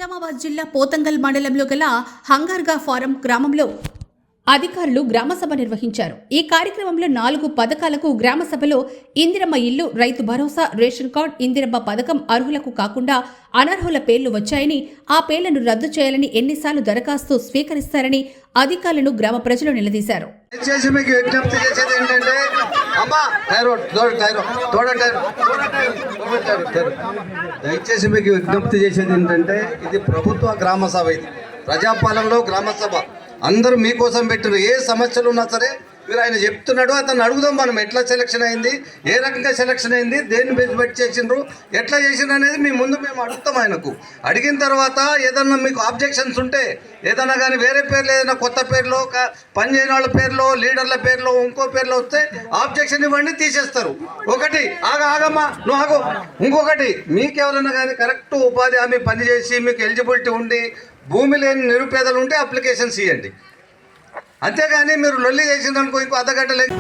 నిజామాబాద్ జిల్లా పోతంగల్ మండలంలో గల హంగార్గా ఫారం గ్రామంలో అధికారులు గ్రామసభ నిర్వహించారు. ఈ కార్యక్రమంలో 4 పథకాలకు గ్రామసభలో ఇందిరమ్మ ఇల్లు, రైతు భరోసా, రేషన్ కార్డ్, ఇందిరమ్మ పథకం అర్హులకు కాకుండా అనర్హుల పేర్లు వచ్చాయని, ఆ పేర్లను రద్దు చేయాలని ఎన్నిసార్లు దరఖాస్తు స్వీకరిస్తారని అధికారులను గ్రామ ప్రజలు నిలదీశారు. దయచేసి మీకు విజ్ఞప్తి చేసేది ఏంటంటే ఇది ప్రభుత్వ గ్రామ సభ, ఇది ప్రజాపాలనలో గ్రామ సభ. అందరూ మీకోసం పెట్టిన ఏ సమస్యలు ఉన్నా సరే మీరు ఆయన చెప్తున్నాడు, అతను అడుగుదాం. మనం ఎట్లా సెలక్షన్ అయింది, ఏ రకంగా సెలక్షన్ అయింది, దేన్ని బట్టి చేసిండ్రు, ఎట్లా చేసిండ్రు అనేది మీ ముందు మేము అడుగుతాం. ఆయనకు అడిగిన తర్వాత ఏదన్నా మీకు ఆబ్జెక్షన్స్ ఉంటే, ఏదన్నా కానీ వేరే పేర్లు, ఏదైనా కొత్త పేర్లో, పని చేయని వాళ్ళ పేర్లో, లీడర్ల పేర్లో, ఇంకో పేర్లో వస్తే ఆబ్జెక్షన్ ఇవ్వండి, తీసేస్తారు. ఒకటి ఆగమ్మా, నువ్వు ఆగు. ఇంకొకటి, మీకు ఎవరైనా కానీ కరెక్ట్ ఉపాధి హామీ పనిచేసి మీకు ఎలిజిబిలిటీ ఉండి భూమి లేని నిరుపేదలు ఉంటే అప్లికేషన్స్ ఇవ్వండి. అంతేగాని మీరు లొల్లి చేసిందనుకో ఇంకో అర్ధగంట లేదు.